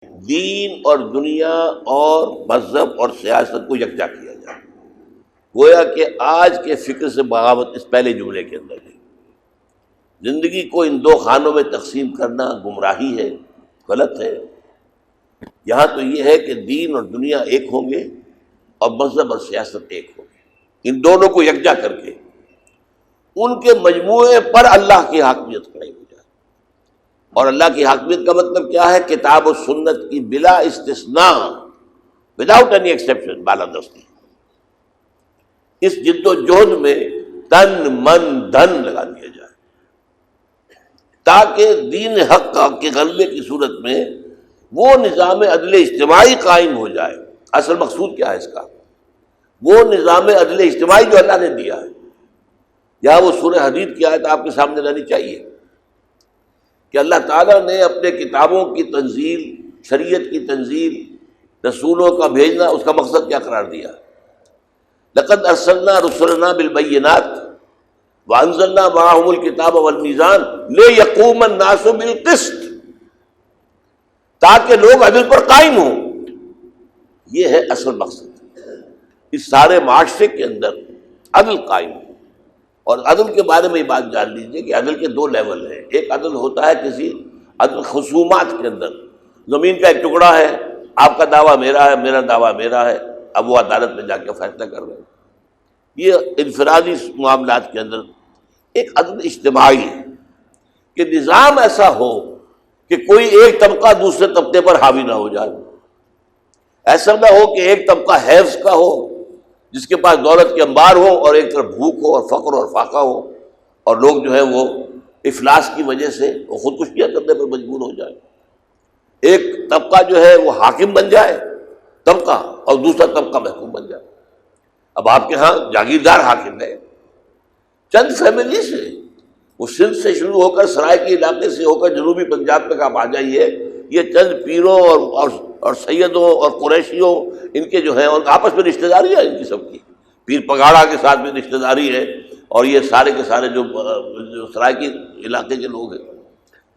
دین اور دنیا اور مذہب اور سیاست کو یکجا کیا جائے. گویا کہ آج کے فکر سے بغاوت اس پہلے جملے کے اندر ہے. زندگی کو ان دو خانوں میں تقسیم کرنا گمراہی ہے، غلط ہے. یہاں تو یہ ہے کہ دین اور دنیا ایک ہوں گے اور مذہب اور سیاست ایک ہوگی. ان دونوں کو یکجا کر کے ان کے مجموعے پر اللہ کی حاکمیت قائم ہو جائے. اور اللہ کی حاکمیت کا مطلب کیا ہے؟ کتاب و سنت کی بلا استثناء، وداؤٹ اینی ایکسیپشن بالادستی. اس جد و جہد میں تن من دھن لگا دیا جائے تاکہ دین حق کے غلبے کی صورت میں وہ نظام عدل اجتماعی قائم ہو جائے. اصل مقصود کیا ہے اس کا؟ وہ نظام عدل اجتماعی جو اللہ نے دیا ہے. یہاں وہ سورہ حدید کی آیت آپ کے سامنے رہنی چاہیے کہ اللہ تعالیٰ نے اپنے کتابوں کی تنزیل، شریعت کی تنزیل، رسولوں کا بھیجنا، اس کا مقصد کیا قرار دیا؟ لقد ارسلنا رسلنا بالبینات وانزلنا معهم الکتاب والمیزان لیقوم الناس بالقسط، تاکہ لوگ عدل پر قائم ہوں. یہ ہے اصل مقصد. اس سارے معاشرے کے اندر عدل قائم ہو. اور عدل کے بارے میں یہ بات جان لیجیے کہ عدل کے دو لیول ہیں. ایک عدل ہوتا ہے کسی عدل خصومات کے اندر، زمین کا ایک ٹکڑا ہے، آپ کا دعویٰ میرا ہے، میرا دعویٰ میرا ہے، اب وہ عدالت میں جا کے فیصلہ کر رہے ہیں. یہ انفرادی معاملات کے اندر. ایک عدل اجتماعی ہے کہ نظام ایسا ہو کہ کوئی ایک طبقہ دوسرے طبقے پر حاوی نہ ہو جائے. ایسا نہ ہو کہ ایک طبقہ حیض کا ہو جس کے پاس دولت کے انبار ہو اور ایک طرف بھوک ہو اور فقر اور فاقہ ہو، اور لوگ جو ہے وہ افلاس کی وجہ سے وہ خودکشیاں کرنے پر مجبور ہو جائے. ایک طبقہ جو ہے وہ حاکم بن جائے طبقہ، اور دوسرا طبقہ محکوم بن جائے. اب آپ کے ہاں جاگیردار حاکم ہے، چند فیملی سے، وہ سندھ سے شروع ہو کر سرائے کے علاقے سے ہو کر جنوبی پنجاب تک آپ آ جائیے، یہ چند پیروں اور سیدوں اور قریشیوں، ان کے جو ہیں اور آپس میں رشتہ داری ہے ان کی سب کی. پیر پگاڑا کے ساتھ بھی رشتہ داری ہے، اور یہ سارے کے سارے جو سرائے کے علاقے کے لوگ ہیں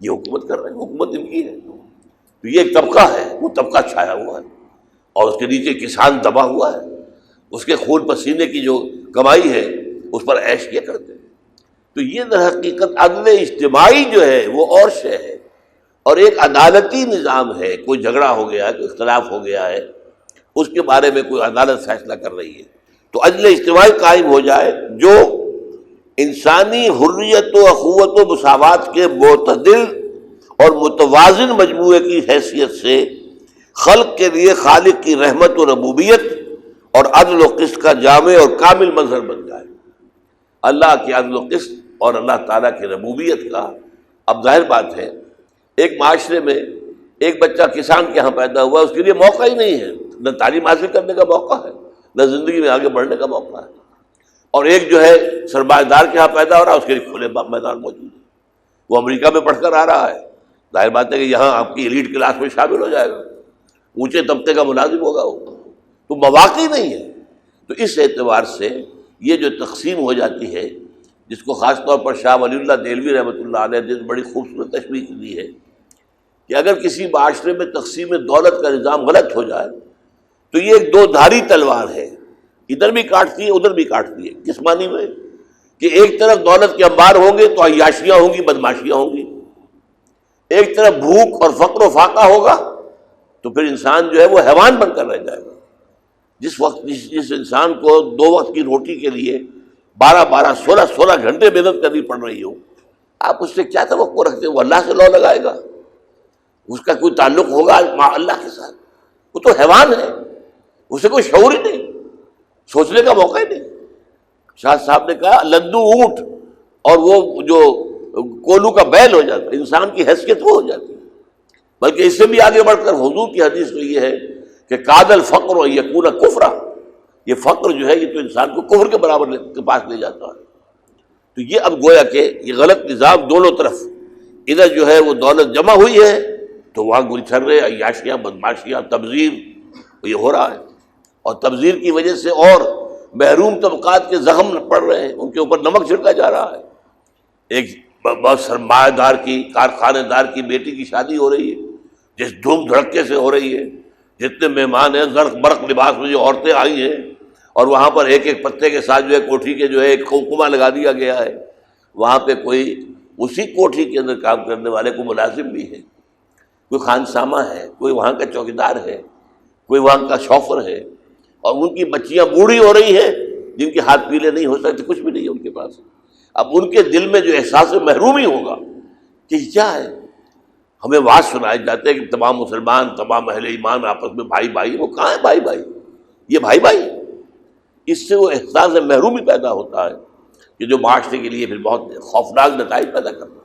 یہ حکومت کر رہے ہیں، حکومت ان کی ہے. تو یہ ایک طبقہ ہے، وہ طبقہ چھایا ہوا ہے، اور اس کے نیچے کسان دبا ہوا ہے، اس کے خون پسینے کی جو کمائی ہے اس پر عیش کیا کرتے ہیں. تو یہ در حقیقت عدل اجتماعی جو ہے وہ اور شے ہے، اور ایک عدالتی نظام ہے. کوئی جھگڑا ہو گیا ہے، کوئی اختلاف ہو گیا ہے، اس کے بارے میں کوئی عدالت فیصلہ کر رہی ہے، تو عدل اجتماعی قائم ہو جائے جو انسانی حریت و اخوت و مساوات کے معتدل اور متوازن مجموعے کی حیثیت سے خلق کے لیے خالق کی رحمت و ربوبیت اور عدل و قسط کا جامع اور کامل مظہر بن جائے. اللہ کی عدل و قسط اور اللہ تعالیٰ کی ربوبیت کا. اب ظاہر بات ہے ایک معاشرے میں ایک بچہ کسان کے ہاں پیدا ہوا، اس کے لیے موقع ہی نہیں ہے، نہ تعلیم حاصل کرنے کا موقع ہے، نہ زندگی میں آگے بڑھنے کا موقع ہے. اور ایک جو ہے سرمایہ دار کے ہاں پیدا ہو رہا ہے، اس کے لیے کھلے میدان موجود ہے. وہ امریکہ میں پڑھ کر آ رہا ہے، ظاہر بات ہے کہ یہاں آپ کی ایلیٹ کلاس میں شامل ہو جائے گا، اونچے طبقے کا ملازم ہوگا وہ، تو مواقع نہیں ہے. تو اس اعتبار سے یہ جو تقسیم ہو جاتی ہے، جس کو خاص طور پر شاہ ولی اللہ دہلوی رحمۃ اللہ علیہ نے بڑی خوبصورت تشریح دی ہے کہ اگر کسی معاشرے میں تقسیم دولت کا نظام غلط ہو جائے تو یہ ایک دو دھاری تلوار ہے، ادھر بھی کاٹتی ہے ادھر بھی کاٹتی ہے. کس معنی میں؟ کہ ایک طرف دولت کے انبار ہوں گے تو عیاشیاں ہوں گی، بدماشیاں ہوں گی. ایک طرف بھوک اور فقر و فاقہ ہوگا تو پھر انسان جو ہے وہ حیوان بن کر رہ جائے گا. جس وقت جس انسان کو 2 وقت کی روٹی کے لیے 12 16 گھنٹے محنت کرنی پڑ رہی ہو، آپ اس سے کیا توقع رکھتے ہیں؟ وہ اللہ سے لو لگائے گا؟ اس کا کوئی تعلق ہوگا اللہ کے ساتھ؟ وہ تو حیوان ہے، اسے کوئی شعور ہی نہیں، سوچنے کا موقع ہی نہیں. شاہ صاحب نے کہا لدو اونٹ اور وہ جو کولو کا بیل ہو جاتا ہے، انسان کی حیثیت وہ ہو جاتی ہے. بلکہ اس سے بھی آگے بڑھ کر حضور کی حدیث میں یہ ہے کہ کاد الفقر و یکون کفرا، یہ فقر جو ہے یہ تو انسان کو کفر کے برابر کے پاس لے جاتا ہے. تو یہ اب گویا کہ یہ غلط نظام دونوں طرف، ادھر جو ہے وہ دولت جمع ہوئی ہے تو وہاں گلچھرے، عیاشیاں، بدماشیاں، تبذیر یہ ہو رہا ہے، اور تبذیر کی وجہ سے اور محروم طبقات کے زخم پڑ رہے ہیں، ان کے اوپر نمک چھڑکا جا رہا ہے. ایک بہت سرمایہ دار کی، کارخانے دار کی بیٹی کی شادی ہو رہی ہے جس دھوم دھڑکے سے ہو رہی ہے، جتنے مہمان ہیں، زرق برق لباس میں جو عورتیں آئی ہیں، اور وہاں پر ایک ایک پتے کے ساتھ جو ہے کوٹھی کے جو ہے ایک خوکمہ لگا دیا گیا ہے، وہاں پہ کوئی اسی کوٹھی کے اندر کام کرنے والے کو ملازم بھی ہے، کوئی خانسامہ ہے، کوئی وہاں کا چوکیدار ہے، کوئی وہاں کا شوفر ہے، اور ان کی بچیاں بوڑھی ہو رہی ہیں جن کے ہاتھ پیلے نہیں ہو سکتے، کچھ بھی نہیں ہے ان کے پاس۔ اب ان کے دل میں جو احساس محرومی ہوگا کہ یہ کیا ہے، ہمیں واعظ سنائے جاتے ہیں کہ تمام مسلمان، تمام اہل ایمان آپس میں بھائی بھائی، وہ کہاں ہے بھائی بھائی؟ یہ بھائی بھائی؟ اس سے وہ احساس محرومی پیدا ہوتا ہے کہ جو معاشرے کے لیے پھر بہت خوفناک نتائج پیدا کرتا ہے۔